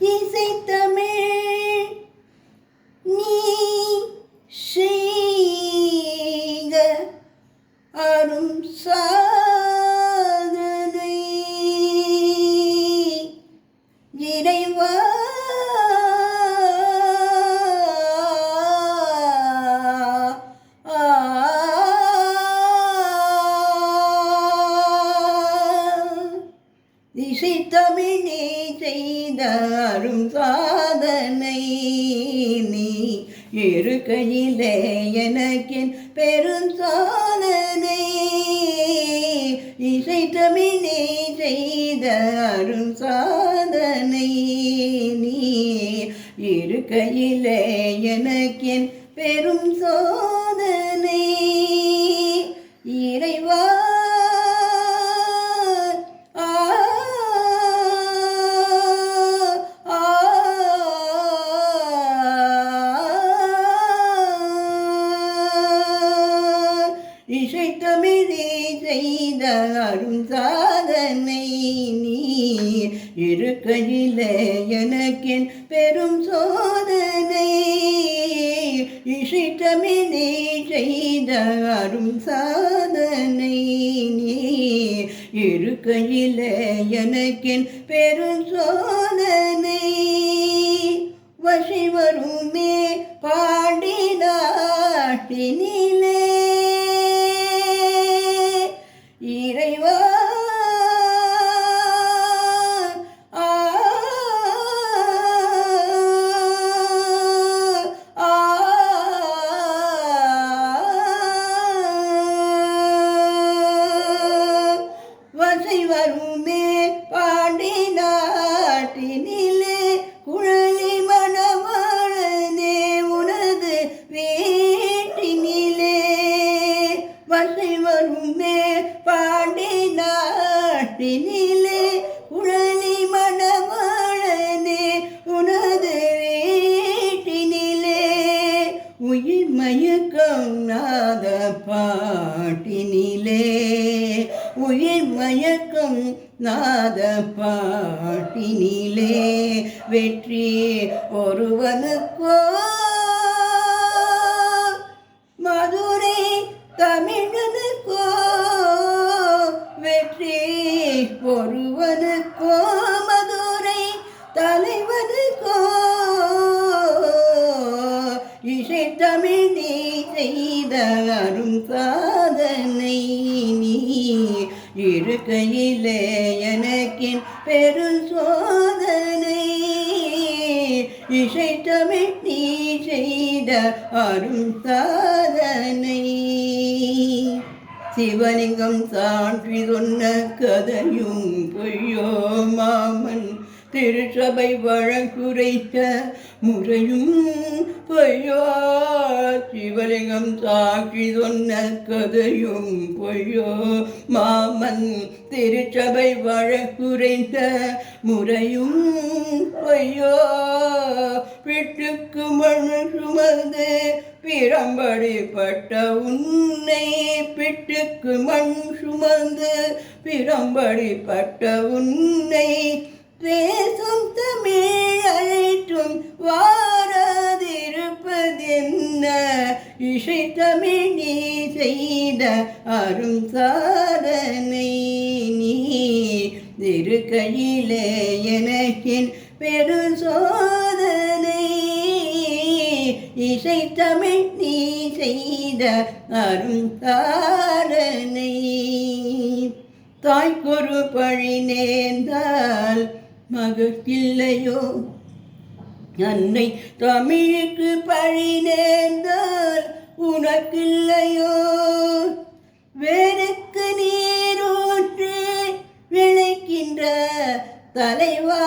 இசைத்தமிழ் நீ செய்த அரும் சாதனை இறைவா இசைத்தமிழே செய்த அரும் சாதனை நீ இருக்கையிலே எனக்கென் பெரும் சாதனை இசைத்தமிழே செய்த அரும் சாதனை நீ இருக்கையிலே எனக்கென் பெரும் சாதனை இறைவா இசைத்தமிழே செய்த அரும் சாதனை நீ இருக்கையிலே எனக்கென் பெரும் சோதனை இசைத்தமிழே செய்த அரும் சாதனை நீ இருக்கையிலே எனக்கென் பெரும் சோதனை வசை வருமே பாடி நாட்டினிலே இறைவா வசை வருமே பாண்டி நாட்டினிலே குழலி மணவாளனே உனது வீட்டினிலே வசை வருமே பாண்டி நாட்டினிலே குழலி மணவாளனே உனது வீட்டினிலே உயிர் மயக்கம் நாத பாட்டினிலே உயிர் மயக்கம் நாத பாட்டினிலே வெற்றி ஒருவனுக்கோ மதுரை தமிழனுக்கோ வெற்றி ஒருவனுக்கோ மதுரை தலைவனுக்கோ இசைத்தமிழ் நீ செய்த அரும் சாதனை நீ இருக்கையிலே எனக்கென் பெரும் சோதனை இசைத்தமிழ் நீ செய்த அரும் சாதனை சிவலிங்கம் சான்றி சொன்ன கதையும் பொய்யோ மாமன் திருச்சபை வழக்குரைத்த முறையும் பொய்யோ சிவலிங்கம் சாட்சி சொன்ன கதையும் பொய்யோ மாமன் திருச்சபை வழக்குரைத்த முறையும் பொய்யோ பிட்டுக்கு மண் சுமந்து பிரம்படிப்பட்ட உன்னை பிட்டுக்கு மண் சுமந்து பிரம்படிப்பட்ட உன்னை பேசும் தமிழ் அழைத்தும் வாராதிருப்பதென்ன இசைத்தமிழ் நீ செய்த அரும் சாதனை நீ இருக்கையிலே எனக்கென் பெரும் சோதனை இசைத்தமிழ் நீ செய்த அரும் சாதனை தாய்க்கொரு பழி நேர்ந்தால் மகக்கில்லையோ அன்னை தமிழுக்கு பழி நேர்ந்தால் உனக்கில்லையோ வேருக்கு நீரூற்று விளைக்கின்ற தலைவா